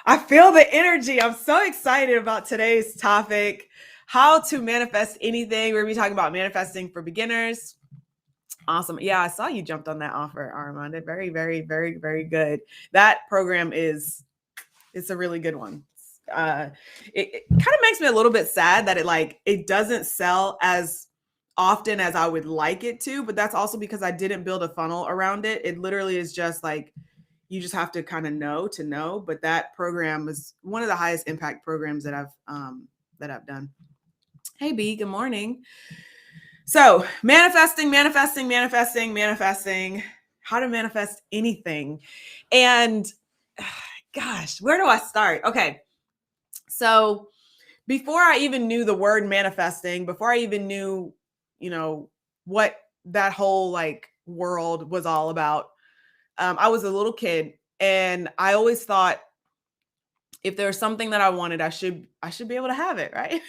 I feel the energy. I'm so excited about today's topic, how to manifest anything. We're going to be talking about manifesting for beginners. Awesome. Yeah, I saw you jumped on that offer, Armanda. Very, very, very, very good. That program it's a really good one. Uh, it kind of makes me a little bit sad that it doesn't sell as often as I would like it to, but that's also because I didn't build a funnel around it. It literally is just like you just have to kind of know to know. But that program is one of the highest impact programs that I've done. Hey B, good morning. So manifesting, how to manifest anything. And gosh, where do I start? Okay. So before I even knew the word manifesting, before I even knew, what that whole world was all about, I was a little kid and I always thought if there's something that I wanted, I should be able to have it, right?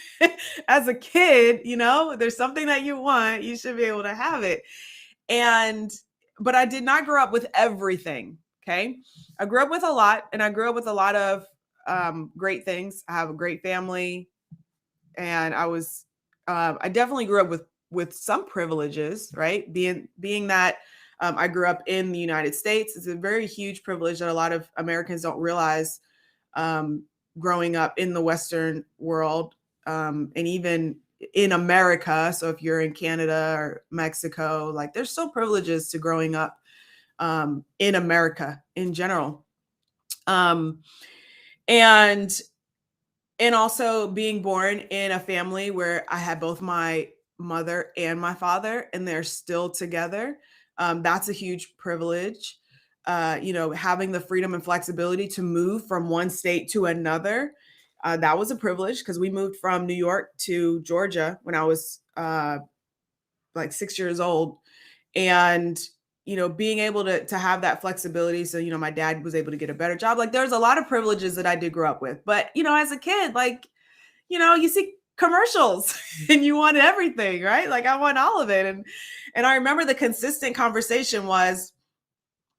As a kid, there's something that you want, you should be able to have it. And but I did not grow up with everything. Okay. I grew up with a lot, and I grew up with a lot of great things. I have a great family, and I definitely grew up with some privileges, right? Being that I grew up in the United States, it's a very huge privilege that a lot of Americans don't realize. Growing up in the Western world, and even in America. So if you're in Canada or Mexico, there's still privileges to growing up in America in general. Um, and and also being born in a family where I had both my mother and my father, and they're still together. That's a huge privilege. Having the freedom and flexibility to move from one state to another. That was a privilege because we moved from New York to Georgia when I was like 6 years old. And being able to have that flexibility, so my dad was able to get a better job. Like there's a lot of privileges that I did grow up with, but as a kid, you see commercials and you want everything, right? Like I want all of it. And I remember the consistent conversation was,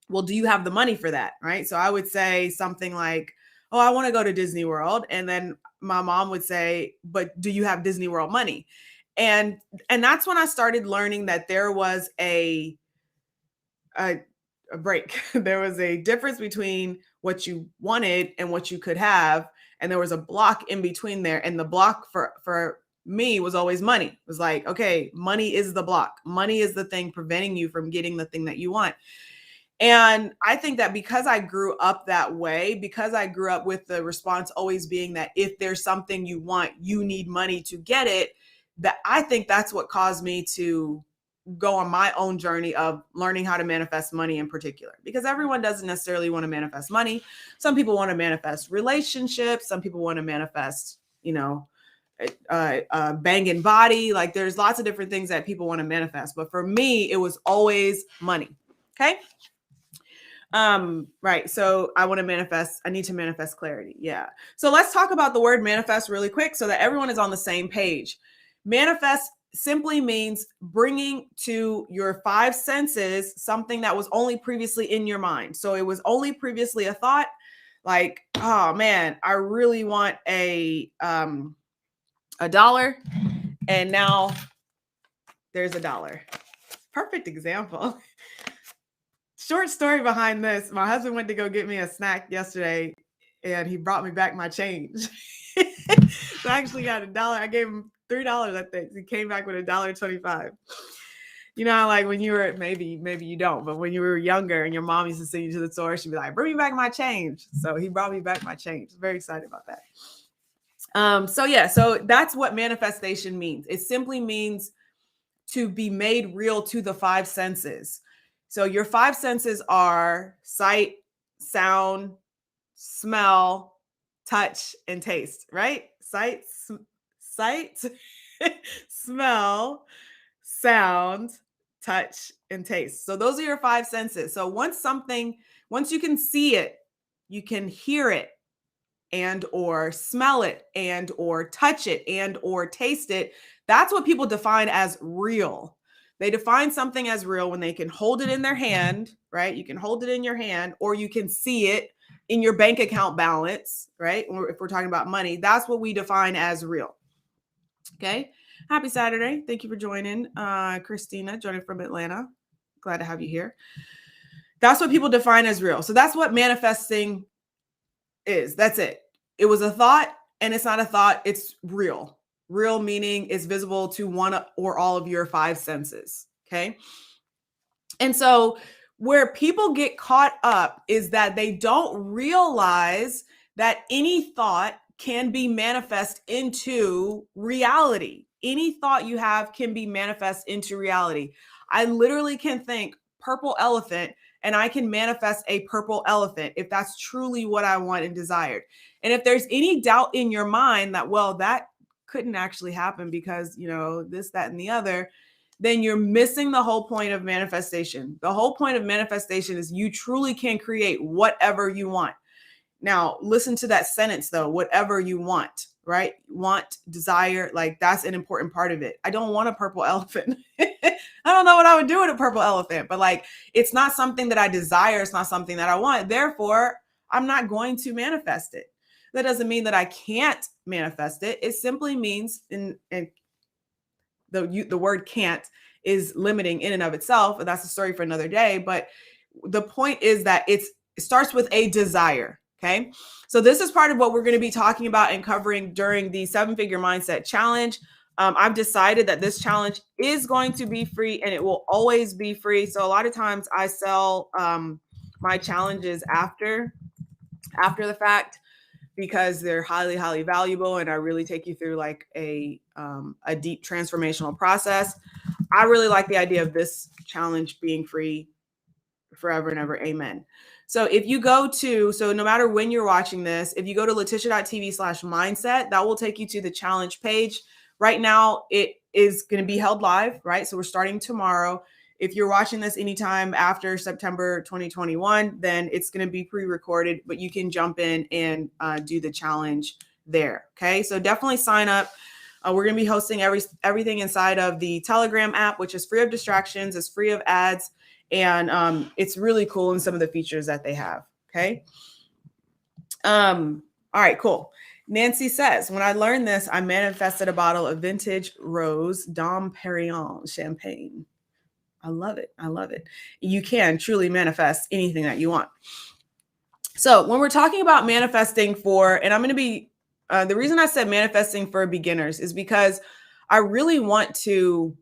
well, do you have the money for that? Right? So I would say something like, oh, I want to go to Disney World. And then my mom would say, but do you have Disney World money? And that's when I started learning that there was a break. There was a difference between what you wanted and what you could have, and there was a block in between there. And the block for me was always money. It was like, okay, money is the block. Money is the thing preventing you from getting the thing that you want. And I think that because I grew up that way, because I grew up with the response always being that if there's something you want, you need money to get it, that I think that's what caused me to go on my own journey of learning how to manifest money in particular, because everyone doesn't necessarily want to manifest money. Some people want to manifest relationships. Some people want to manifest, banging body. Like there's lots of different things that people want to manifest. But for me, it was always money. Okay. Right. So I need to manifest clarity. Yeah. So let's talk about the word manifest really quick so that everyone is on the same page. Manifest simply means bringing to your five senses something that was only previously in your mind. So it was only previously a thought, like, oh man, I really want a dollar, and now there's a dollar. Perfect example. Short story behind this. My husband went to go get me a snack yesterday, and he brought me back my change. So I actually got a dollar. I gave him $3, I think. He came back with $1.25. Like when you were, maybe you don't, but when you were younger and your mom used to send you to the store, she'd be like, bring me back my change. So he brought me back my change. Very excited about that. So that's what manifestation means. It simply means to be made real to the five senses. So your five senses are sight, sound, smell, touch, and taste, right? Sight, smell, sound, touch, and taste. So those are your five senses. So once you can see it, you can hear it, and or smell it, and or touch it, and or taste it. That's what people define as real. They define something as real when they can hold it in their hand, right? You can hold it in your hand, or you can see it in your bank account balance, right? Or if we're talking about money, that's what we define as real. Okay. Happy Saturday. Thank you for joining. Christina, joining from Atlanta. Glad to have you here. That's what people define as real. So that's what manifesting is. That's it. It was a thought, and it's not a thought. It's real. Real meaning is visible to one or all of your five senses. Okay. And so where people get caught up is that they don't realize that any thought can be manifest into reality. Any thought you have can be manifest into reality. I literally can think purple elephant and I can manifest a purple elephant if that's truly what I want and desired. And if there's any doubt in your mind that, well, that couldn't actually happen because, this, that, and the other, then you're missing the whole point of manifestation. The whole point of manifestation is you truly can create whatever you want. Now, listen to that sentence though, whatever you want, right? Want, desire, like that's an important part of it. I don't want a purple elephant. I don't know what I would do with a purple elephant, but like, it's not something that I desire. It's not something that I want. Therefore, I'm not going to manifest it. That doesn't mean that I can't manifest it. It simply means the word can't is limiting in and of itself. And that's a story for another day. But the point is that it starts with a desire. Okay. So this is part of what we're going to be talking about and covering during the 7-Figure Mindset Challenge. I've decided that this challenge is going to be free and it will always be free. So a lot of times I sell my challenges after the fact, because they're highly, highly valuable. And I really take you through like a deep transformational process. I really like the idea of this challenge being free forever and ever. Amen. So if you go to, no matter when you're watching this, if you go to LaTisha.tv/mindset, that will take you to the challenge page. Right now, it is going to be held live, right? So we're starting tomorrow. If you're watching this anytime after September 2021, then it's going to be pre-recorded, but you can jump in and do the challenge there. Okay. So definitely sign up. We're going to be hosting everything inside of the Telegram app, which is free of distractions, it's free of ads, and it's really cool in some of the features that they have. Okay. All right, cool. Nancy says, when I learned this, I manifested a bottle of vintage rose Dom Perignon champagne. I love it. I love it. You can truly manifest anything that you want. So when we're talking about manifesting and I'm going to be, the reason I said manifesting for beginners is because I really want to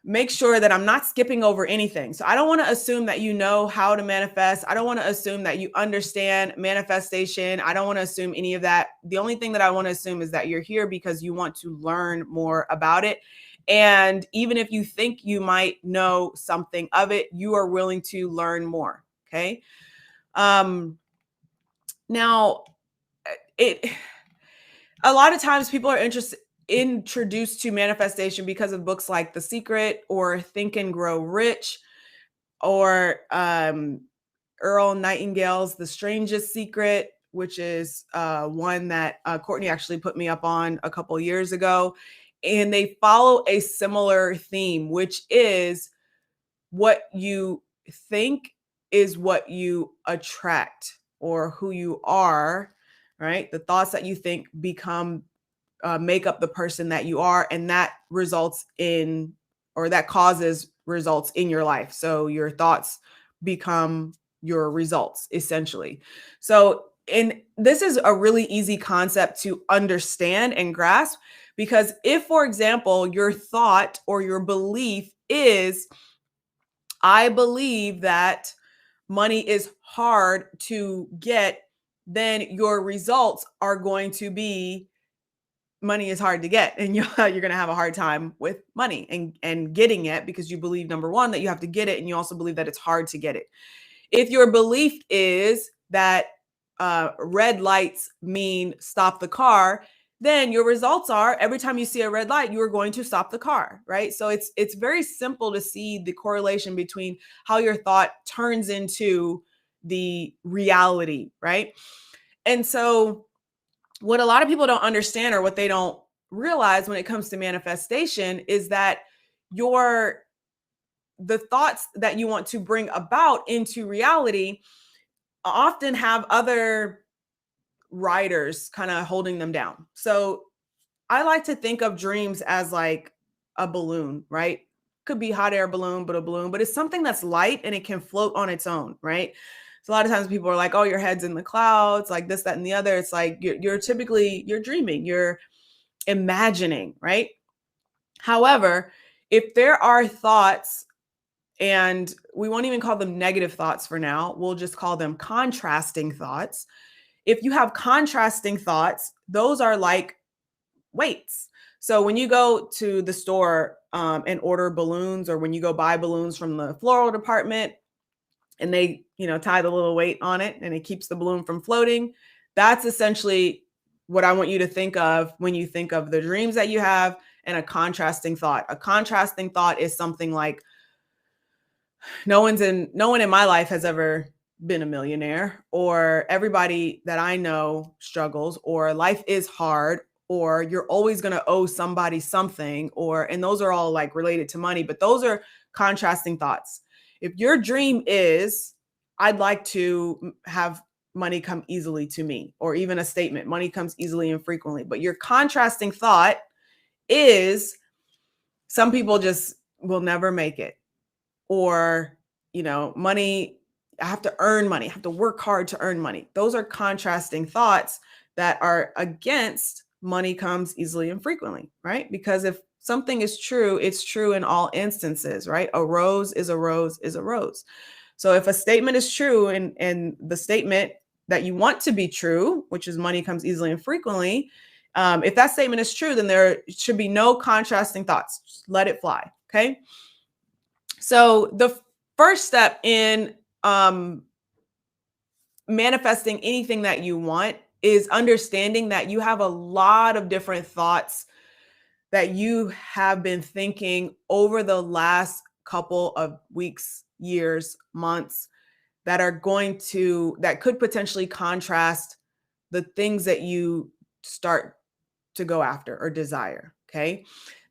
make sure that I'm not skipping over anything. So I don't want to assume that you know how to manifest. I don't want to assume that you understand manifestation. I don't want to assume any of that. The only thing that I want to assume is that you're here because you want to learn more about it. And even if you think you might know something of it, you are willing to learn more. Okay. Now, a lot of times people are introduced to manifestation because of books like The Secret or Think and Grow Rich, or Earl Nightingale's The Strangest Secret, which is one that Courtney actually put me up on a couple years ago. And they follow a similar theme, which is what you think is what you attract, or who you are, right? The thoughts that you think make up the person that you are, and that causes results in your life. So your thoughts become your results, essentially. So, and this is a really easy concept to understand and grasp, because if, for example, your thought or your belief is, I believe that money is hard to get, then your results are going to be money is hard to get, and you're going to have a hard time with money and getting it, because you believe, number one, that you have to get it, and you also believe that it's hard to get it. If your belief is that red lights mean stop the car, then your results are every time you see a red light, you are going to stop the car, right? So it's very simple to see the correlation between how your thought turns into the reality, right? And so what a lot of people don't understand, or what they don't realize when it comes to manifestation, is that the thoughts that you want to bring about into reality often have other riders kind of holding them down. So I like to think of dreams as like a balloon, right? Could be hot air balloon, but it's something that's light and it can float on its own, right? So a lot of times people are like, oh, your head's in the clouds, like this, that, and the other. It's like you're dreaming, you're imagining, right? However, if there are thoughts, and we won't even call them negative thoughts for now, we'll just call them contrasting thoughts. If you have contrasting thoughts, those are like weights. So when you go to the store and order balloons, or when you go buy balloons from the floral department and they, tie the little weight on it and it keeps the balloon from floating, that's essentially what I want you to think of when you think of the dreams that you have and a contrasting thought. A contrasting thought is something like, no one in my life has ever been a millionaire, or everybody that I know struggles, or life is hard, or you're always going to owe somebody something, and those are all like related to money, but those are contrasting thoughts. If your dream is, I'd like to have money come easily to me, or even a statement, money comes easily and frequently, but your contrasting thought is, some people just will never make it, or, money, I have to earn money, I have to work hard to earn money. Those are contrasting thoughts that are against money comes easily and frequently, right? Because if something is true, it's true in all instances, right? A rose is a rose is a rose. So if a statement is true, and the statement that you want to be true, which is money comes easily and frequently, if that statement is true, then there should be no contrasting thoughts. Just let it fly, okay? So the first step in manifesting anything that you want is understanding that you have a lot of different thoughts that you have been thinking over the last couple of weeks, years, months, that could potentially contrast the things that you start to go after or desire. Okay.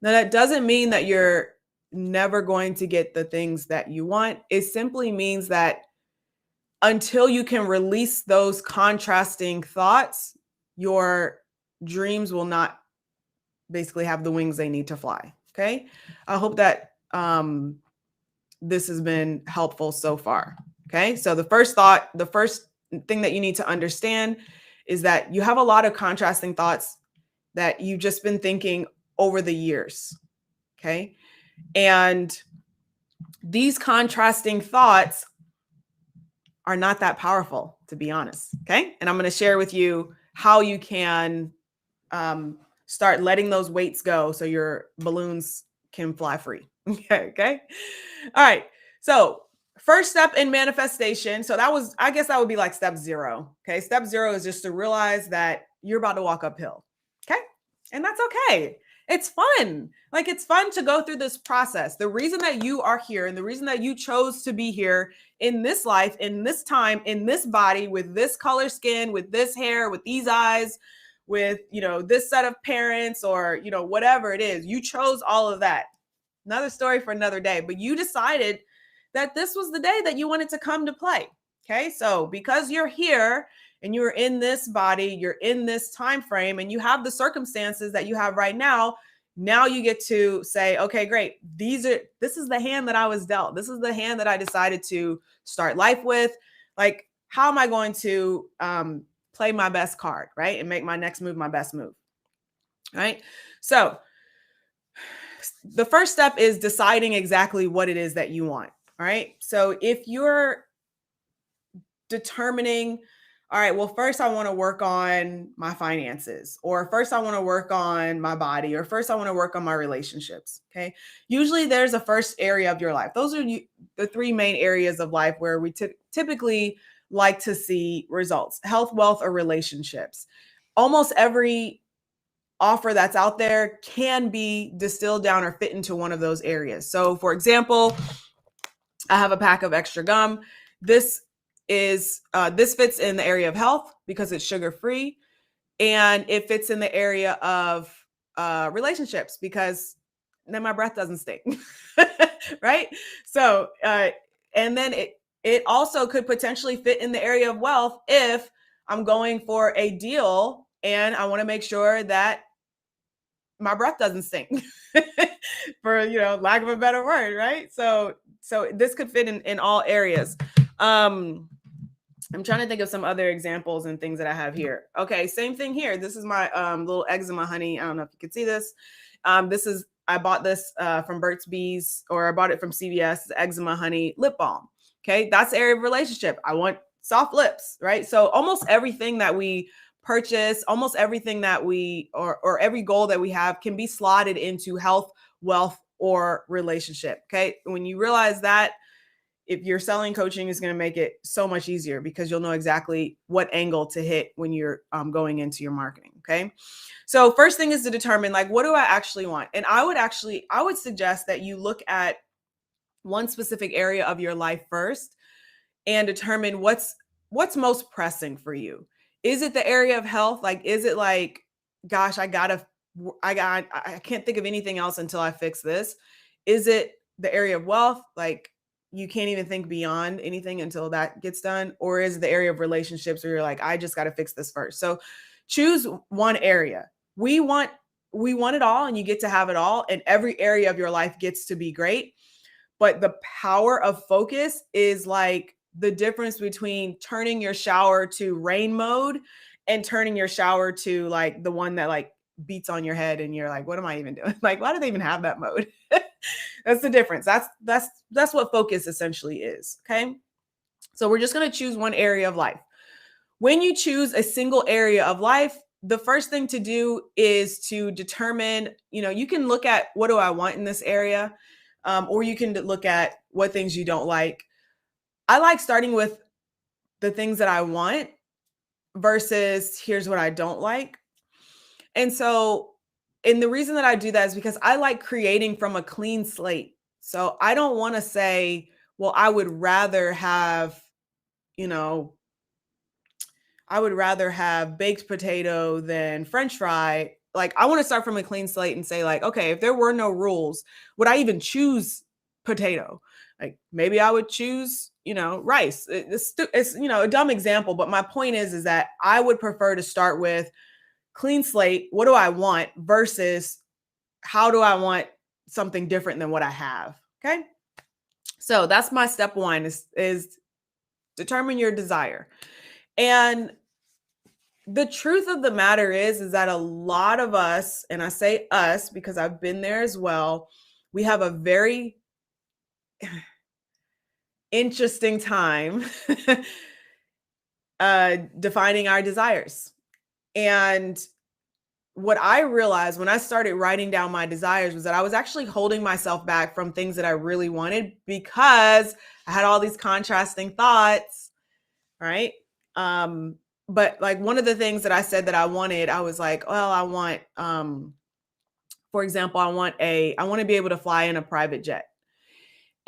Now, that doesn't mean that you're never going to get the things that you want. It simply means that until you can release those contrasting thoughts, your dreams will not basically have the wings they need to fly. Okay. I hope that this has been helpful so far. Okay. So the first thing that you need to understand is that you have a lot of contrasting thoughts that you've just been thinking over the years. Okay. And these contrasting thoughts are not that powerful, to be honest. Okay. And I'm going to share with you how you can start letting those weights go so your balloons can fly free. Okay. All right. So first step in manifestation. So I guess that would be like step 0. Okay. Step 0 is just to realize that you're about to walk uphill. Okay. And that's okay. It's fun. Like, it's fun to go through this process. The reason that you are here, and the reason that you chose to be here in this life, in this time, in this body, with this color skin, with this hair, with these eyes, with, this set of parents, or, whatever it is, you chose all of that. Another story for another day, but you decided that this was the day that you wanted to come to play. Okay. So because you're here and you're in this body, you're in this time frame, and you have the circumstances that you have right now, now you get to say, okay, great. This is the hand that I was dealt. This is the hand that I decided to start life with. Like, how am I going to play my best card, right? And make my next move my best move, right? So the first step is deciding exactly what it is that you want, all right? So if you're determining, all right, well, first I want to work on my finances, or first I want to work on my body, or first I want to work on my relationships. Okay. Usually there's a first area of your life. Those are the 3 main areas of life where we typically like to see results: health, wealth, or relationships. Almost every offer that's out there can be distilled down or fit into one of those areas. So for example, I have a pack of extra gum. This fits in the area of health because it's sugar-free, and it fits in the area of relationships because then my breath doesn't stink. Right? So, and then it also could potentially fit in the area of wealth if I'm going for a deal and I want to make sure that my breath doesn't stink, for lack of a better word, right? So this could fit in all areas. I'm trying to think of some other examples and things that I have here. Okay, same thing here. This is my little eczema honey. I don't know if you can see this. I bought this from Burt's Bees, or I bought it from CVS, eczema honey lip balm. Okay, that's the area of relationship. I want soft lips, right? So almost everything that we purchase, almost everything that we, or every goal that we have can be slotted into health, wealth, or relationship. Okay, when you realize that, if you're selling coaching, is going to make it so much easier because you'll know exactly what angle to hit when you're going into your marketing. Okay. So first thing is to determine, like, what do I actually want? And I would suggest that you look at one specific area of your life first and determine what's most pressing for you. Is it the area of health? Like, is it like, gosh, I can't think of anything else until I fix this? Is it the area of wealth? Like, you can't even think beyond anything until that gets done? Or is it the area of relationships where you're like, I just got to fix this first? So choose one area. We want it all, and you get to have it all, and every area of your life gets to be great. But the power of focus is like the difference between turning your shower to rain mode and turning your shower to like the one that like beats on your head and you're like, what am I even doing? Like, why do they even have that mode? That's the difference. That's what focus essentially is. Okay. So we're just going to choose one area of life. When you choose a single area of life, the first thing to do is to determine, you can look at, what do I want in this area? Or you can look at what things you don't like. I like starting with the things that I want versus here's what I don't like. And the reason that I do that is because I like creating from a clean slate. So I don't want to say, well, I would rather have baked potato than French fry. Like, I want to start from a clean slate and say, like, okay, if there were no rules, would I even choose potato? Like, maybe I would choose, rice. It's a dumb example, but my point is that I would prefer to start with clean slate. What do I want versus how do I want something different than what I have? Okay. So that's my step one is determine your desire. And the truth of the matter is that a lot of us, and I say us because I've been there as well, we have a very interesting time defining our desires. And what I realized when I started writing down my desires was that I was actually holding myself back from things that I really wanted because I had all these contrasting thoughts, right? But like, one of the things that I said that I wanted, I was like, well, I want, for example, I want to be able to fly in a private jet.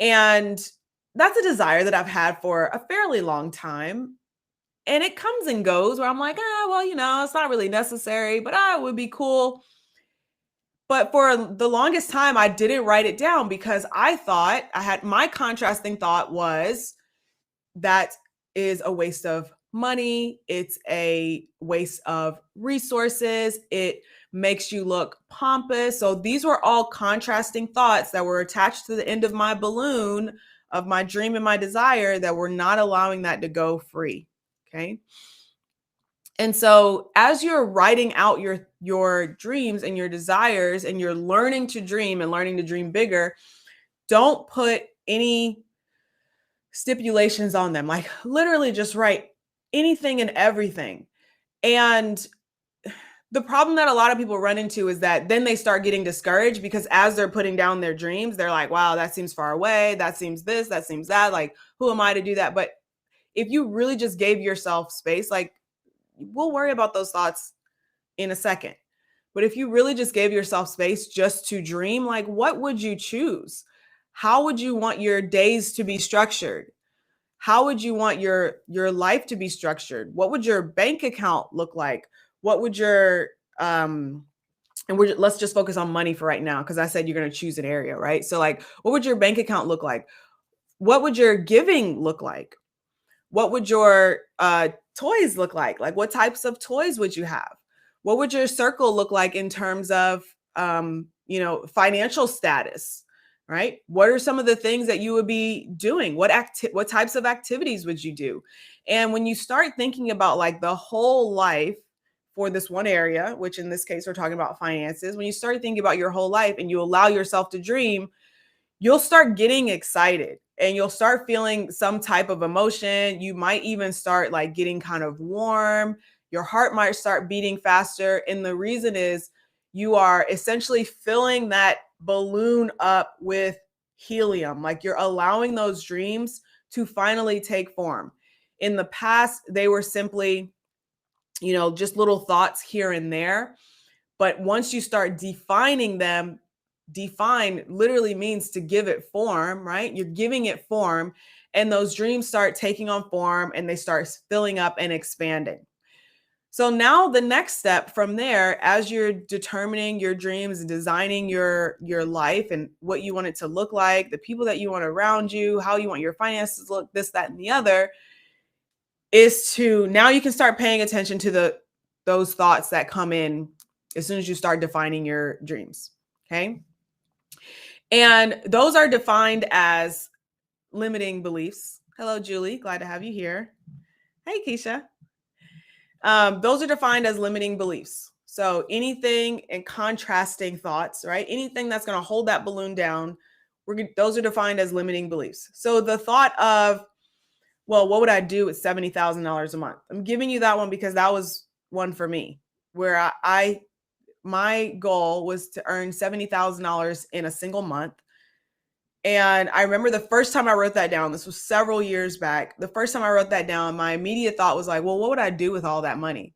And that's a desire that I've had for a fairly long time. And it comes and goes where I'm like, well, it's not really necessary, but it would be cool. But for the longest time, I didn't write it down because I thought my contrasting thought was that is a waste of money. It's a waste of resources. It makes you look pompous. So these were all contrasting thoughts that were attached to the end of my balloon of my dream and my desire that were not allowing that to go free. Okay. And so as you're writing out your dreams and your desires, and you're learning to dream and learning to dream bigger, don't put any stipulations on them. Like, literally just write anything and everything. And the problem that a lot of people run into is that then they start getting discouraged because as they're putting down their dreams, they're like, wow, that seems far away. That seems this, that seems that. Like, who am I to do that? But if you really just gave yourself space, like, we'll worry about those thoughts in a second. But if you really just gave yourself space just to dream, like, what would you choose? How would you want your days to be structured? How would you want your life to be structured? What would your bank account look like? What would your and let's just focus on money for right now, because I said you're going to choose an area, right? So like, what would your bank account look like? What would your giving look like? What would your toys look like? Like, what types of toys would you have? What would your circle look like in terms of, financial status, right? What are some of the things that you would be doing? What types of activities would you do? And when you start thinking about like the whole life for this one area, which in this case, we're talking about finances, when you start thinking about your whole life and you allow yourself to dream, you'll start getting excited and you'll start feeling some type of emotion. You might even start like getting kind of warm. Your heart might start beating faster. And the reason is you are essentially filling that balloon up with helium. Like you're allowing those dreams to finally take form. In the past, they were simply, just little thoughts here and there. But once you start defining them, define literally means to give it form, right? You're giving it form, and those dreams start taking on form and they start filling up and expanding. So now the next step from there, as you're determining your dreams and designing your life and what you want it to look like, the people that you want around you, how you want your finances to look, this, that, and the other, is to now you can start paying attention to those thoughts that come in as soon as you start defining your dreams. Okay. And those are defined as limiting beliefs. Hello, Julie. Glad to have you here. Hey, Keisha. Those are defined as limiting beliefs. So anything and contrasting thoughts, right? Anything that's going to hold that balloon down, those are defined as limiting beliefs. So the thought of, well, what would I do with $70,000 a month? I'm giving you that one because that was one for me, where my goal was to earn $70,000 in a single month. And I remember the first time I wrote that down, this was several years back. The first time I wrote that down, my immediate thought was like, well, what would I do with all that money?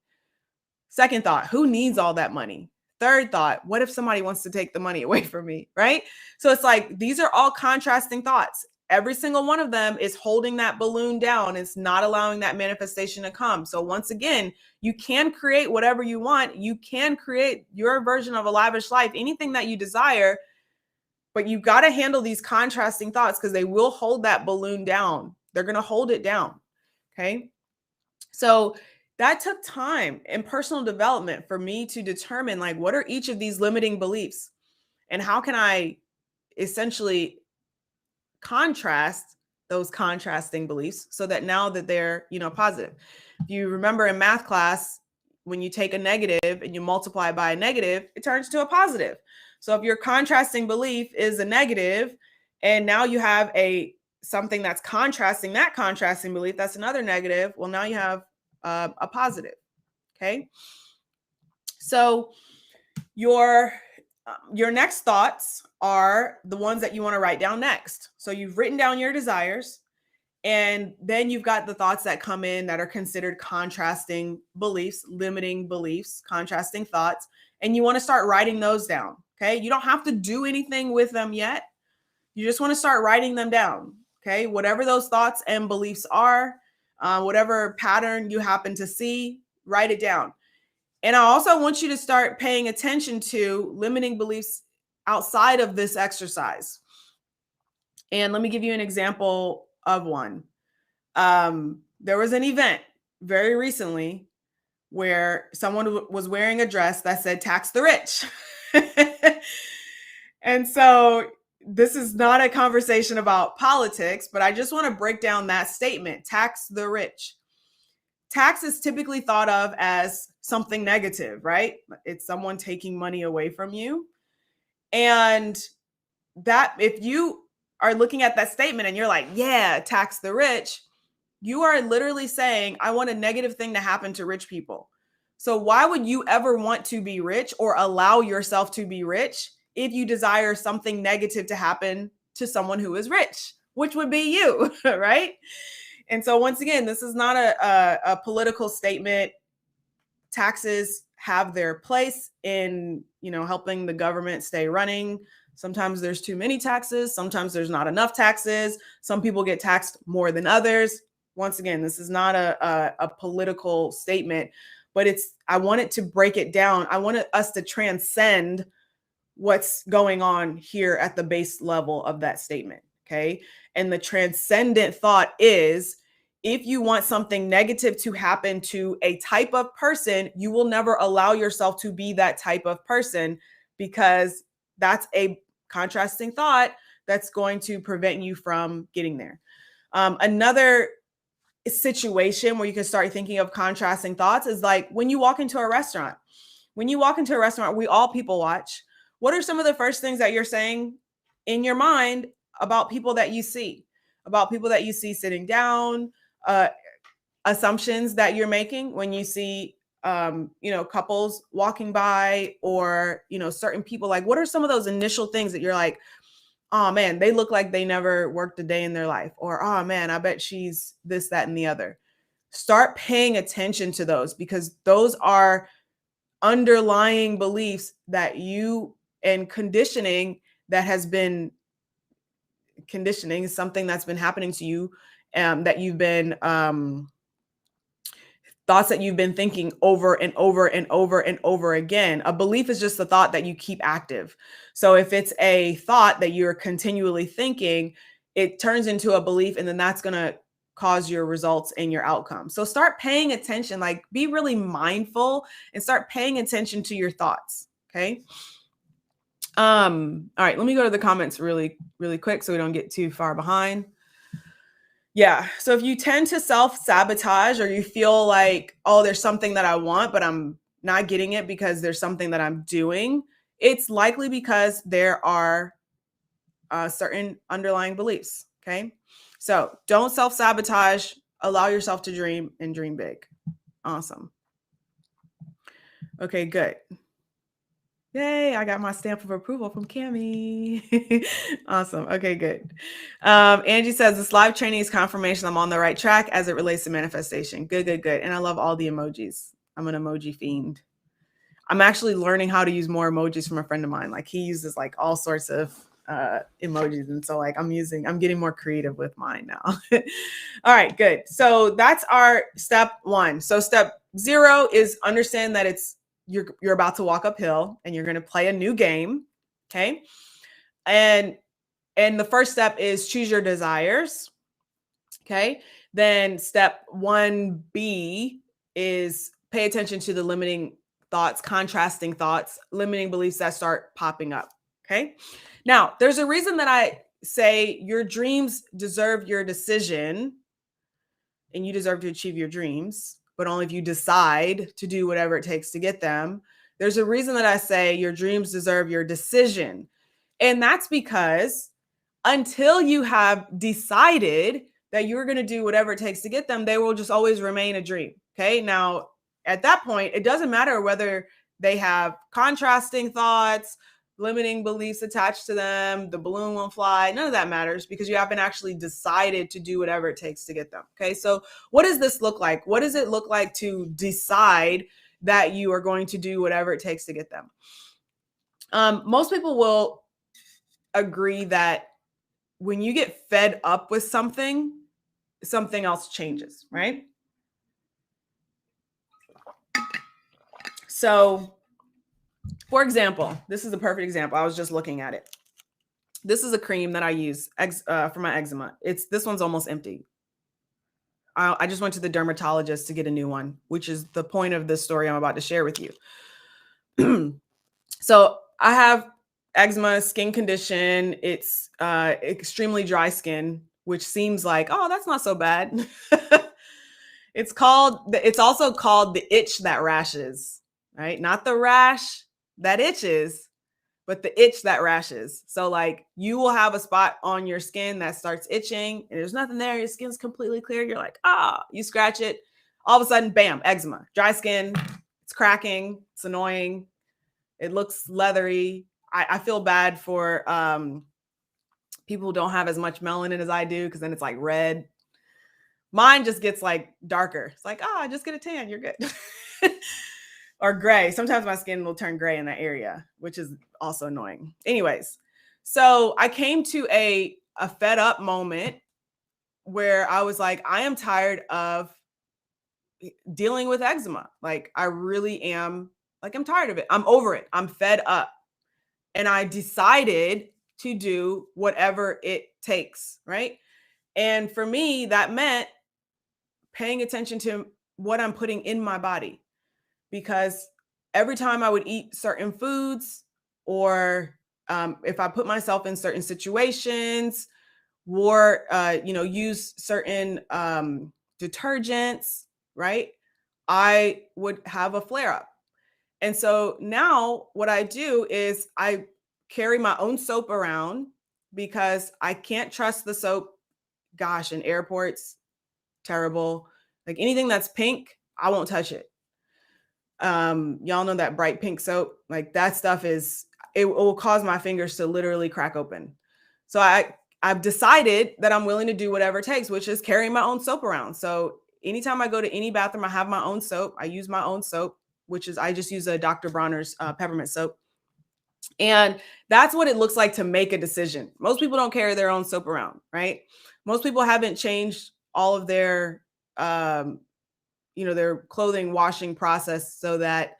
Second thought, who needs all that money? Third thought, what if somebody wants to take the money away from me, right? So it's like, these are all contrasting thoughts. Every single one of them is holding that balloon down. It's not allowing that manifestation to come. So once again, you can create whatever you want. You can create your version of a lavish life, anything that you desire, but you've got to handle these contrasting thoughts because they will hold that balloon down. They're going to hold it down. Okay. So that took time and personal development for me to determine, like, what are each of these limiting beliefs and how can I essentially contrast those contrasting beliefs so that now that they're, positive. If you remember in math class, when you take a negative and you multiply by a negative, it turns to a positive. So if your contrasting belief is a negative and now you have something that's contrasting that contrasting belief, that's another negative. Well, now you have a positive. Okay. So your next thoughts are the ones that you want to write down next. So you've written down your desires, and then you've got the thoughts that come in that are considered contrasting beliefs, limiting beliefs, contrasting thoughts, and you want to start writing those down. Okay. You don't have to do anything with them yet. You just want to start writing them down. Okay. Whatever those thoughts and beliefs are, whatever pattern you happen to see, write it down. And I also want you to start paying attention to limiting beliefs outside of this exercise. And let me give you an example of one. There was an event very recently where someone was wearing a dress that said tax the rich. And so this is not a conversation about politics, but I just want to break down that statement, tax the rich. Tax is typically thought of as something negative, right? It's someone taking money away from you. And that, if you are looking at that statement and you're like, yeah, tax the rich, you are literally saying, I want a negative thing to happen to rich people. So why would you ever want to be rich or allow yourself to be rich if you desire something negative to happen to someone who is rich, which would be you, right? And so once again, this is not a political statement. Taxes have their place in, helping the government stay running. Sometimes there's too many taxes. Sometimes there's not enough taxes. Some people get taxed more than others. Once again, this is not a political statement, but I want it to break it down. I want us to transcend what's going on here at the base level of that statement. Okay. And the transcendent thought is, if you want something negative to happen to a type of person, you will never allow yourself to be that type of person, because that's a contrasting thought that's going to prevent you from getting there. Another situation where you can start thinking of contrasting thoughts is like when you walk into a restaurant. When you walk into a restaurant, we all people watch. What are some of the first things that you're saying in your mind about people that you see? About people that you see sitting down, assumptions that you're making when you see couples walking by, or certain people. Like, what are some of those initial things that you're like, oh man, they look like they never worked a day in their life, or oh man, I bet she's this, that, and the other. Start paying attention to those, because those are underlying beliefs that you, and conditioning that has been conditioning, something that's been happening to you, that you've been thoughts that you've been thinking over and over and over and over again. A belief is just a thought that you keep active. So if it's a thought that you're continually thinking, it turns into a belief, and then that's going to cause your results and your outcome. So start paying attention, like be really mindful and start paying attention to your thoughts. Okay. All right, let me go to the comments really, really quick so we don't get too far behind. Yeah. So if you tend to self-sabotage, or you feel like, oh, there's something that I want, but I'm not getting it because there's something that I'm doing, it's likely because there are certain underlying beliefs. Okay. So don't self-sabotage, allow yourself to dream, and dream big. Awesome. Okay, good. Yay, I got my stamp of approval from Cammie. Awesome. Okay, good. Angie says, this live training is confirmation I'm on the right track as it relates to manifestation. Good, good, good. And I love all the emojis. I'm an emoji fiend. I'm actually learning how to use more emojis from a friend of mine. Like, he uses like all sorts of emojis. And so like I'm getting more creative with mine now. All right, good. So that's our step 1. So step 0 is understand that you're about to walk uphill and you're going to play a new game. Okay. And the first step is choose your desires. Okay. Then step 1B is pay attention to the limiting thoughts, contrasting thoughts, limiting beliefs that start popping up. Okay. Now, there's a reason that I say your dreams deserve your decision, and you deserve to achieve your dreams, but only if you decide to do whatever it takes to get them. There's a reason that I say your dreams deserve your decision. And that's because until you have decided that you're going to do whatever it takes to get them, they will just always remain a dream. Okay. Now, at that point, it doesn't matter whether they have contrasting thoughts, limiting beliefs attached to them, the balloon won't fly. None of that matters, because you haven't actually decided to do whatever it takes to get them. Okay. So what does this look like? What does it look like to decide that you are going to do whatever it takes to get them? Most people will agree that when you get fed up with something else changes, right? So, for example, this is a perfect example. I was just looking at it. This is a cream that I use for my eczema. This one's almost empty. I just went to the dermatologist to get a new one, which is the point of this story I'm about to share with you. So I have eczema, skin condition. It's extremely dry skin, which seems like, oh, that's not so bad. It's also called the itch that rashes, right? Not the rash that itches, but the itch that rashes. So like you will have a spot on your skin that starts itching and there's nothing there. Your skin's completely clear. You're like, you scratch it. All of a sudden, bam, eczema, dry skin. It's cracking. It's annoying. It looks leathery. I feel bad for people who don't have as much melanin as I do, because then it's like red. Mine just gets like darker. It's like, just get a tan. You're good. Or gray. Sometimes my skin will turn gray in that area, which is also annoying. Anyways, so I came to a fed up moment where I was like, I am tired of dealing with eczema. Like I really am, like I'm tired of it. I'm over it. I'm fed up. And I decided to do whatever it takes, right? And for me, that meant paying attention to what I'm putting in my body, because every time I would eat certain foods, or if I put myself in certain situations, or use certain detergents, right, I would have a flare up. And so now what I do is I carry my own soap around, because I can't trust the soap. Gosh, in airports, terrible. Like anything that's pink, I won't touch it. Y'all know that bright pink soap, like that stuff it will cause my fingers to literally crack open. So I've decided that I'm willing to do whatever it takes, which is carrying my own soap around. So anytime I go to any bathroom, I have my own soap. I use my own soap, which is I just use a Dr. Bronner's peppermint soap. And that's what it looks like to make a decision. Most people don't carry their own soap around, right? Most people haven't changed all of their their clothing washing process so that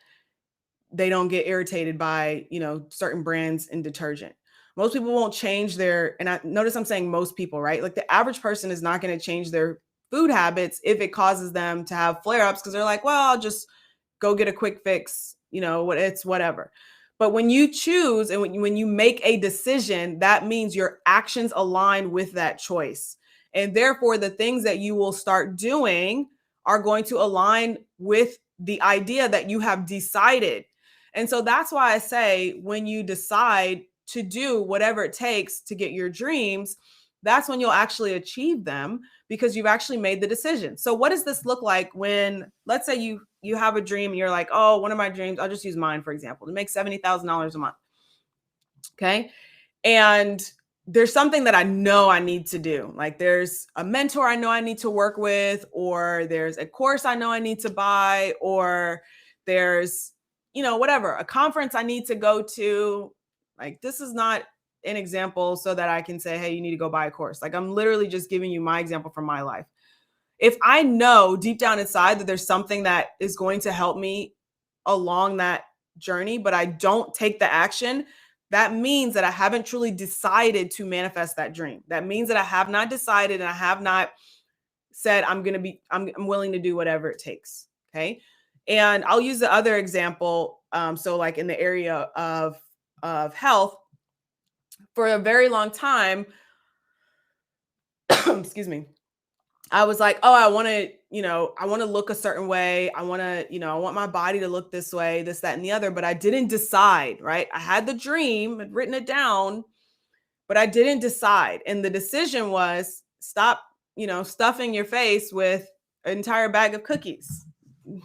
they don't get irritated by, certain brands in detergent. Most people won't change and I notice I'm saying most people, right? Like the average person is not going to change their food habits if it causes them to have flare-ups, because they're like, well, I'll just go get a quick fix, it's whatever. But when you choose and when you make a decision, that means your actions align with that choice. And therefore, the things that you will start doing are going to align with the idea that you have decided. And so that's why I say, when you decide to do whatever it takes to get your dreams, that's when you'll actually achieve them, because you've actually made the decision. So what does this look like when, let's say you have a dream and you're like, oh, one of my dreams, I'll just use mine, for example, to make $70,000 a month. Okay. And there's something that I know I need to do. Like there's a mentor I know I need to work with, or there's a course I know I need to buy, or there's, whatever, a conference I need to go to. Like this is not an example so that I can say, hey, you need to go buy a course. Like I'm literally just giving you my example from my life. If I know deep down inside that there's something that is going to help me along that journey, but I don't take the action, that means that I haven't truly decided to manifest that dream. That means that I have not decided and I have not said I'm willing to do whatever it takes. Okay. And I'll use the other example. So like in the area of health, for a very long time, excuse me, I was like, oh, I want to look a certain way. I want my body to look this way, this, that, and the other. But I didn't decide, right? I had the dream, I'd written it down, but I didn't decide. And the decision was stop, stuffing your face with an entire bag of cookies.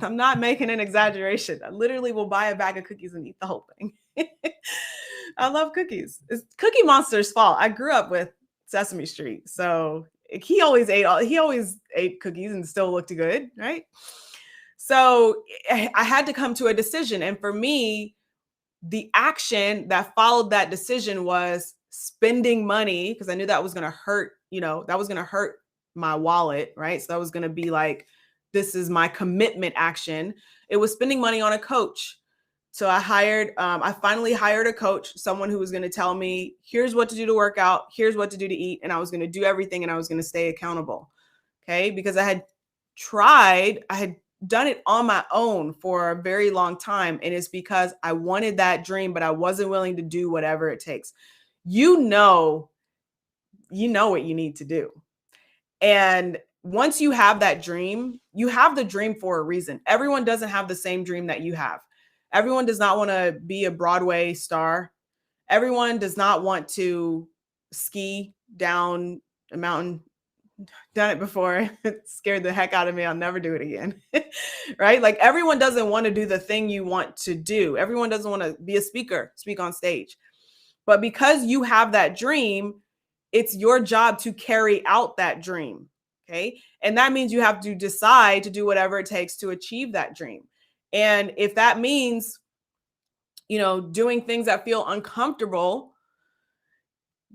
I'm not making an exaggeration. I literally will buy a bag of cookies and eat the whole thing. I love cookies. It's Cookie Monster's fault. I grew up with Sesame Street. So he always ate cookies and still looked good, right? So I had to come to a decision. And for me, the action that followed that decision was spending money, because I knew that was going to hurt, that was going to hurt my wallet, right? So that was going to be like, this is my commitment action. It was spending money on a coach. So I finally hired a coach, someone who was going to tell me, here's what to do to work out, here's what to do to eat. And I was going to do everything and I was going to stay accountable. Okay. Because I had done it on my own for a very long time. And it's because I wanted that dream, but I wasn't willing to do whatever it takes. You know what you need to do. And once you have that dream, you have the dream for a reason. Everyone doesn't have the same dream that you have. Everyone does not want to be a Broadway star. Everyone does not want to ski down a mountain. Done it before. It scared the heck out of me. I'll never do it again. Right? Like everyone doesn't want to do the thing you want to do. Everyone doesn't want to be a speaker, speak on stage. But because you have that dream, it's your job to carry out that dream. Okay. And that means you have to decide to do whatever it takes to achieve that dream. And if that means, doing things that feel uncomfortable,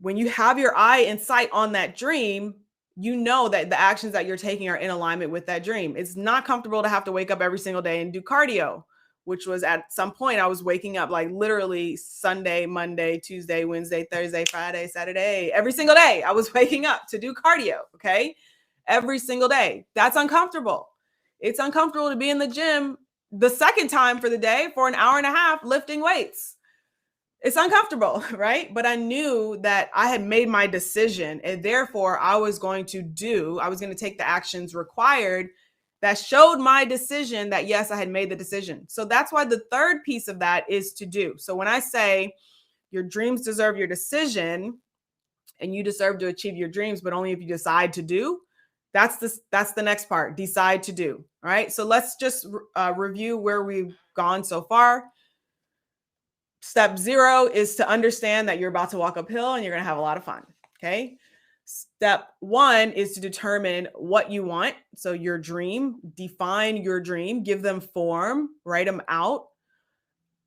when you have your eye and sight on that dream, you know that the actions that you're taking are in alignment with that dream. It's not comfortable to have to wake up every single day and do cardio, which was at some point I was waking up like literally Sunday, Monday, Tuesday, Wednesday, Thursday, Friday, Saturday, every single day I was waking up to do cardio. Okay. Every single day. That's uncomfortable. It's uncomfortable to be in the gym the second time for the day for an hour and a half lifting weights. It's uncomfortable, right? But I knew that I had made my decision, and therefore I was going to take the actions required that showed my decision that yes, I had made the decision. So that's why the third piece of that is to do. So when I say your dreams deserve your decision and you deserve to achieve your dreams, but only if you decide to do, that's the next part, decide to do. All right. So let's just review where we've gone so far. Step 0 is to understand that you're about to walk uphill and you're going to have a lot of fun. Okay. Step 1 is to determine what you want. So your dream, define your dream, give them form, write them out.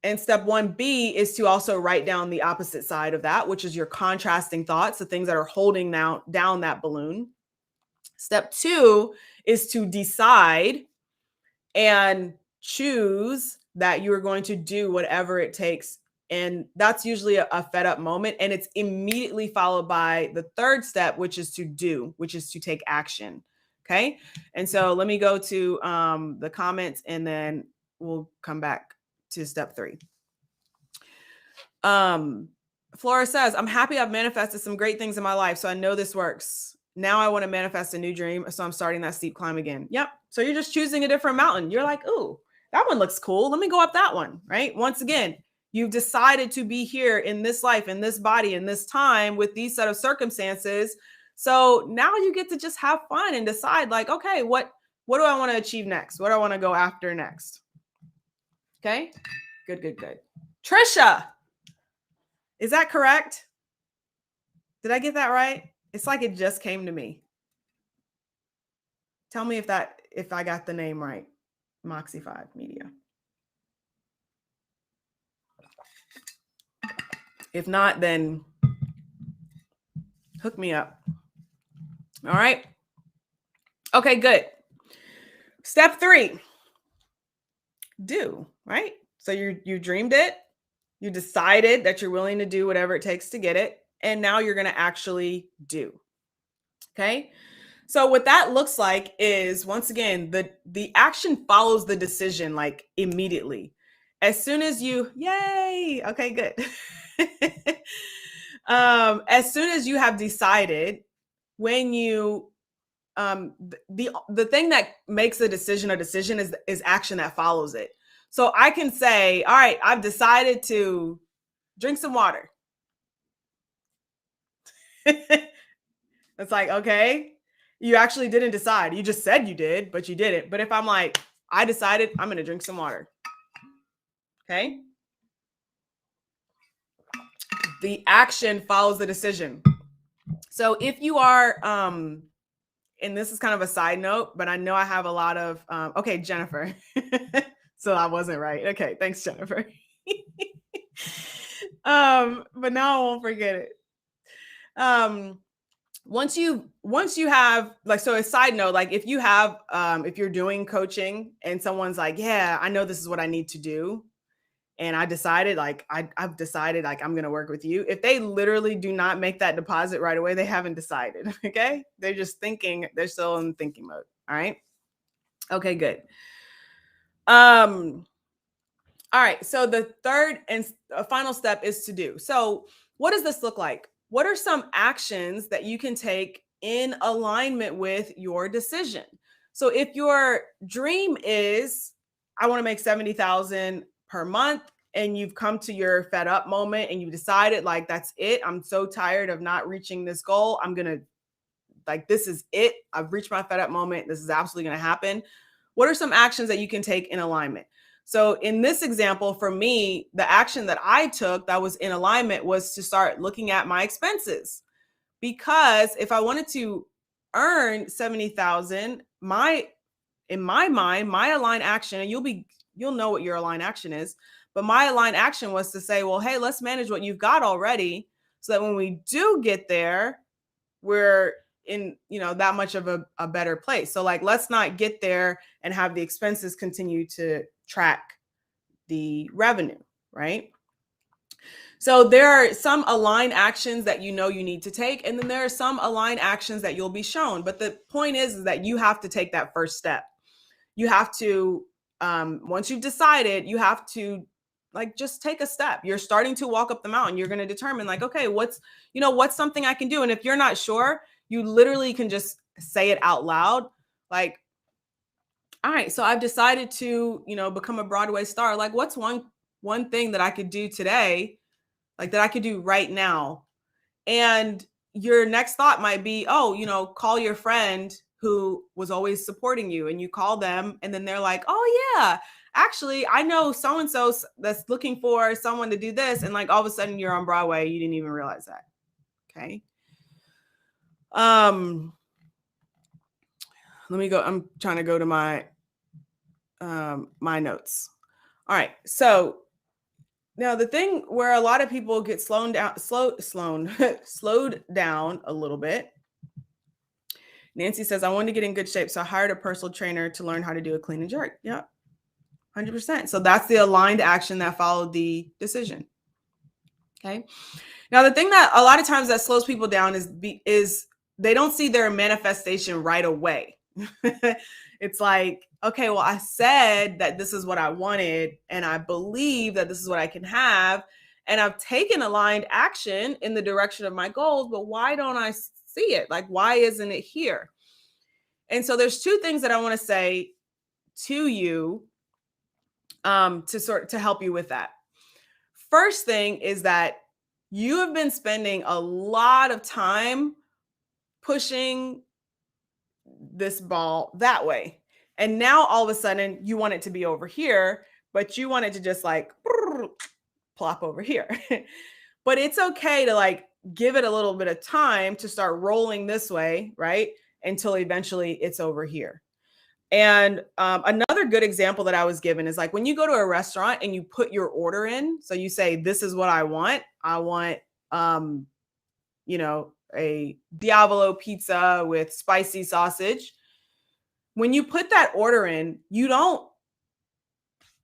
And step 1B is to also write down the opposite side of that, which is your contrasting thoughts, the things that are holding down that balloon. Step 2 is to decide and choose that you're going to do whatever it takes. And that's usually a fed up moment. And it's immediately followed by the third step, which is to take action. Okay. And so let me go to the comments and then we'll come back to step 3. Flora says, I'm happy I've manifested some great things in my life. So I know this works. Now I want to manifest a new dream. So I'm starting that steep climb again. Yep. So you're just choosing a different mountain. You're like, ooh, that one looks cool. Let me go up that one. Right. Once again, you've decided to be here in this life, in this body, in this time with these set of circumstances. So now you get to just have fun and decide like, okay, what do I want to achieve next? What do I want to go after next? Okay. Good. Trisha, is that correct? Did I get that right? It's like it just came to me. Tell me if I got the name right. Moxie 5 Media. If not, then hook me up. All right. Okay, good. Step 3. Do, right? So you dreamed it. You decided that you're willing to do whatever it takes to get it. And now you're going to actually do. Okay. So what that looks like is, once again, the action follows the decision like immediately. As soon as yay. Okay, good. As soon as you have decided, when you, the thing that makes a decision is action that follows it. So I can say, all right, I've decided to drink some water. It's like, okay, you actually didn't decide. You just said you did, but you didn't. But if I'm like, I decided I'm going to drink some water. Okay. The action follows the decision. So if you are, and this is kind of a side note, but I know I have a lot of, okay, Jennifer. So I wasn't right. Okay. Thanks, Jennifer. But now I won't forget it. Once you have, like, so a side note, like if you have, if you're doing coaching and someone's like, yeah, I know this is what I need to do. And I decided, like, I've decided, like, I'm going to work with you. If they literally do not make that deposit right away, they haven't decided. Okay. They're just thinking, they're still in thinking mode. All right. Okay, good. All right. So the third and final step is to do. So what does this look like? What are some actions that you can take in alignment with your decision? So if your dream is, I want to make 70,000 per month, and you've come to your fed up moment and you've decided, like, that's it. I'm so tired of not reaching this goal. I'm going to, like, this is it. I've reached my fed up moment. This is absolutely going to happen. What are some actions that you can take in alignment? So in this example, for me, the action that I took that was in alignment was to start looking at my expenses, because if I wanted to earn 70,000, in my mind, my aligned action, and you'll know what your aligned action is, but my aligned action was to say, well, hey, let's manage what you've got already, so that when we do get there, we're in, that much of a better place. So like, let's not get there and have the expenses continue to track the revenue, right? So there are some aligned actions that you need to take, and then there are some aligned actions that you'll be shown. But the point is that you have to take that first step. You have to, once you've decided, you have to like just take a step. You're starting to walk up the mountain. You're going to determine like, okay, what's something I can do? And if you're not sure, you literally can just say it out loud. Like, all right, so I've decided to, become a Broadway star. Like, what's one thing that I could do today, like that I could do right now? And your next thought might be, oh, call your friend who was always supporting you, and you call them, and then they're like, oh yeah, actually, I know so-and-so that's looking for someone to do this. And like, all of a sudden you're on Broadway. You didn't even realize that. Okay. Let me go. I'm trying to go to my notes. All right. So now the thing where a lot of people get slowed down a little bit. Nancy says, I wanted to get in good shape, so I hired a personal trainer to learn how to do a clean and jerk. Yeah, 100%. So that's the aligned action that followed the decision. Okay. Now, the thing that a lot of times that slows people down is they don't see their manifestation right away. It's like, okay, well, I said that this is what I wanted, and I believe that this is what I can have, and I've taken aligned action in the direction of my goals, but why don't I see it? Like, why isn't it here? And so there's two things that I want to say to you to help you with that. First thing is that you have been spending a lot of time pushing this ball that way. And now all of a sudden you want it to be over here, but you want it to just like plop over here. But it's okay to like give it a little bit of time to start rolling this way, right? Until eventually it's over here. And another good example that I was given is like when you go to a restaurant and you put your order in. So you say, this is what I want. I want, a Diavolo pizza with spicy sausage. When you put that order in, you don't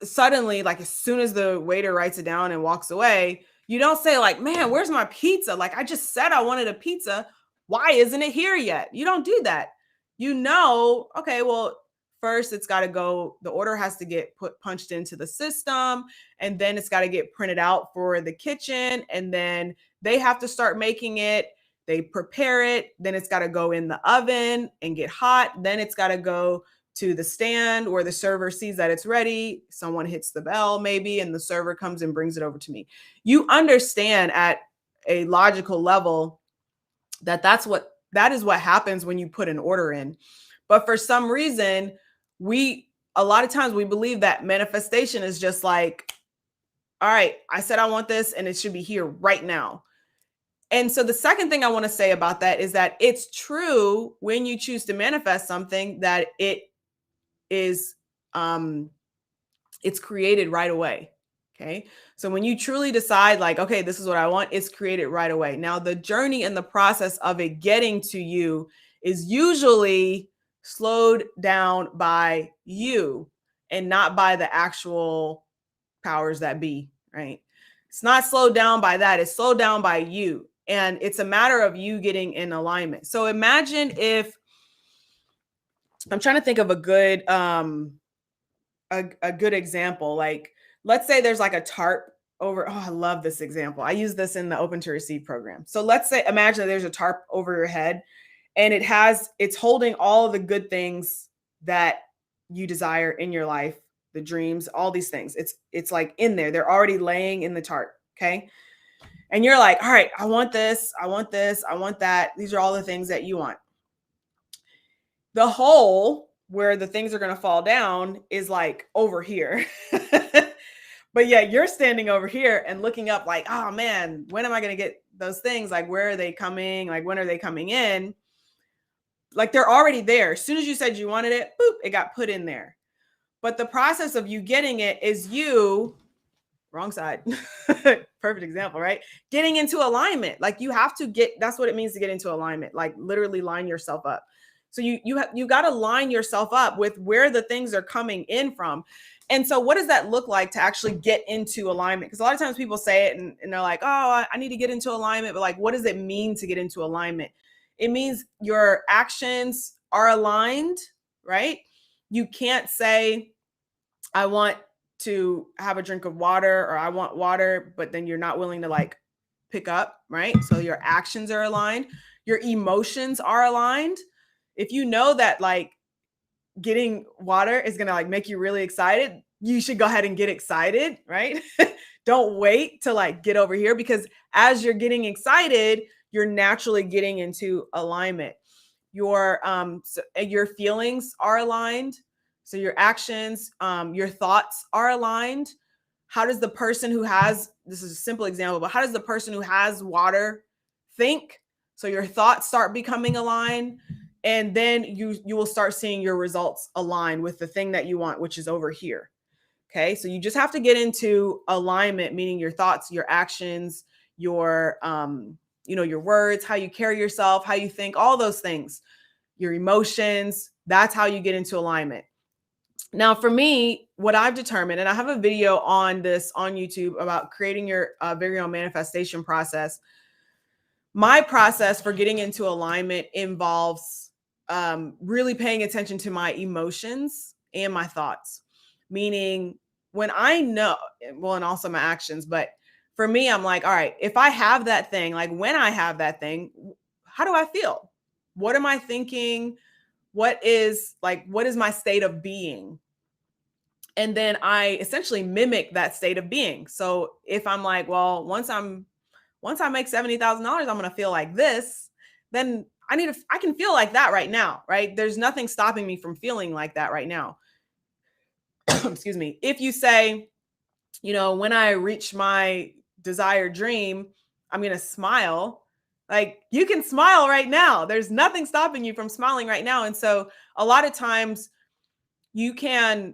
suddenly, like as soon as the waiter writes it down and walks away, you don't say like, man, where's my pizza? Like I just said I wanted a pizza. Why isn't it here yet? You don't do that. Okay, well, first it's got to go, the order has to get punched into the system, and then it's got to get printed out for the kitchen, and then they have to start making it. They prepare it, then it's got to go in the oven and get hot. Then it's got to go to the stand where the server sees that it's ready. Someone hits the bell maybe, and the server comes and brings it over to me. You understand at a logical level that that is what happens when you put an order in. But for some reason, a lot of times we believe that manifestation is just like, all right, I said I want this and it should be here right now. And so the second thing I want to say about that is that it's true when you choose to manifest something that it is, it's created right away. Okay. So when you truly decide like, okay, this is what I want, it's created right away. Now the journey and the process of it getting to you is usually slowed down by you and not by the actual powers that be, right? It's not slowed down by that. It's slowed down by you. And it's a matter of you getting in alignment. So imagine if, I'm trying to think of a good example. Like, let's say there's like a tarp over. Oh, I love this example. I use this in the Open to Receive program. So let's say, imagine there's a tarp over your head, and it's holding all of the good things that you desire in your life, the dreams, all these things. It's like in there. They're already laying in the tarp. Okay. And you're like, all right, I want this, I want this, I want that. These are all the things that you want. The hole where the things are going to fall down is like over here. But yeah, you're standing over here and looking up like, oh man, when am I going to get those things? Like, where are they coming? Like, when are they coming in? Like, they're already there. As soon as you said you wanted it, boop, it got put in there. But the process of you getting it is you wrong side. Perfect example, right? Getting into alignment. Like you have to that's what it means to get into alignment. Like literally line yourself up. So you got to line yourself up with where the things are coming in from. And so what does that look like to actually get into alignment? Because a lot of times people say it and they're like, oh, I need to get into alignment. But like, what does it mean to get into alignment? It means your actions are aligned, right? You can't say, I want to have a drink of water or I want water, but then you're not willing to like pick up, right? So your actions are aligned, your emotions are aligned. If you know that like getting water is going to like make you really excited, you should go ahead and get excited, right? Don't wait to like get over here, because as you're getting excited, you're naturally getting into alignment. Your feelings are aligned. So your actions, your thoughts are aligned. How does the person who has, this is a simple example, but how does the person who has water think? So your thoughts start becoming aligned, and then you will start seeing your results align with the thing that you want, which is over here. Okay. So you just have to get into alignment, meaning your thoughts, your actions, your, your words, how you carry yourself, how you think, all those things, your emotions. That's how you get into alignment. Now, for me, what I've determined, and I have a video on this on YouTube about creating your very own manifestation process. My process for getting into alignment involves really paying attention to my emotions and my thoughts, meaning when I know, well, and also my actions. But for me, I'm like, all right, if I have that thing, like when I have that thing, how do I feel? What am I thinking? What is my state of being? And then I essentially mimic that state of being. So if I'm like, well, once I make $70,000, I'm going to feel like this, then I can feel like that right now, right? There's nothing stopping me from feeling like that right now. Excuse me. If you say, when I reach my desired dream, I'm going to smile. Like you can smile right now. There's nothing stopping you from smiling right now. And so a lot of times you can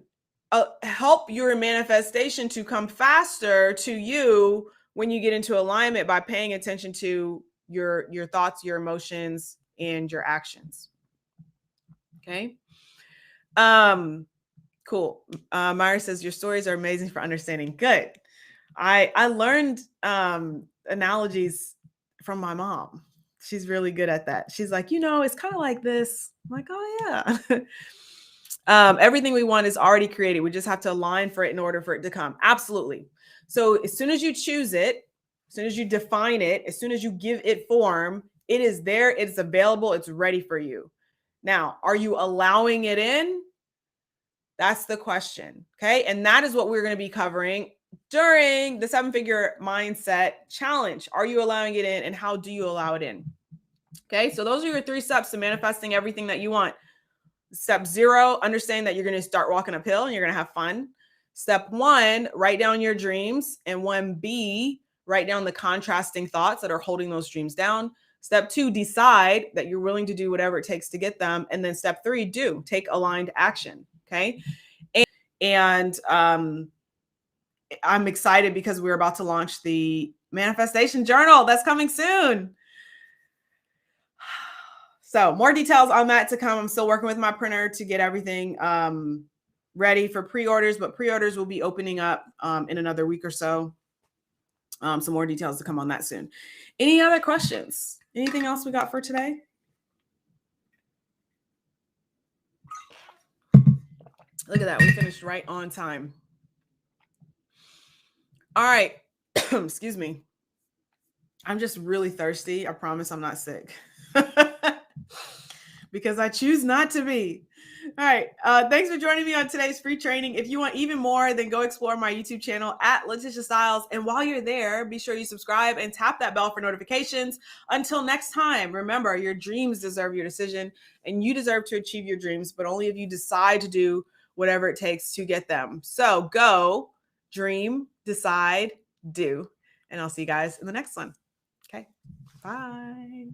help your manifestation to come faster to you when you get into alignment by paying attention to your thoughts, your emotions, and your actions. Okay. Cool. Myra says your stories are amazing for understanding. Good. I learned analogies from my mom. She's really good at that. She's like, it's kind of like this. I'm like, oh yeah. Everything we want is already created. We just have to align for it in order for it to come. Absolutely. So as soon as you choose it, as soon as you define it, as soon as you give it form, it is there, it's available, it's ready for you. Now, are you allowing it in? That's the question. Okay. And that is what we're going to be covering during the 7-figure mindset challenge. Are you allowing it in, and how do you allow it in? Okay. So those are your 3 steps to manifesting everything that you want. Step 0, understand that you're going to start walking uphill and you're going to have fun. Step 1, write down your dreams. And 1B, write down the contrasting thoughts that are holding those dreams down. Step 2, decide that you're willing to do whatever it takes to get them. And then step 3, take aligned action. Okay. And I'm excited because we're about to launch the manifestation journal that's coming soon. So more details on that to come. I'm still working with my printer to get everything ready for pre-orders, but pre-orders will be opening up in another week or so. Some more details to come on that soon. Any other questions? Anything else we got for today? Look at that. We finished right on time. All right. Excuse me. I'm just really thirsty. I promise I'm not sick. Because I choose not to be. All right. Thanks for joining me on today's free training. If you want even more, then go explore my YouTube channel at LaTisha Styles. And while you're there, be sure you subscribe and tap that bell for notifications. Until next time, remember, your dreams deserve your decision, and you deserve to achieve your dreams, but only if you decide to do whatever it takes to get them. So go, dream, decide, do. And I'll see you guys in the next one. Okay. Bye.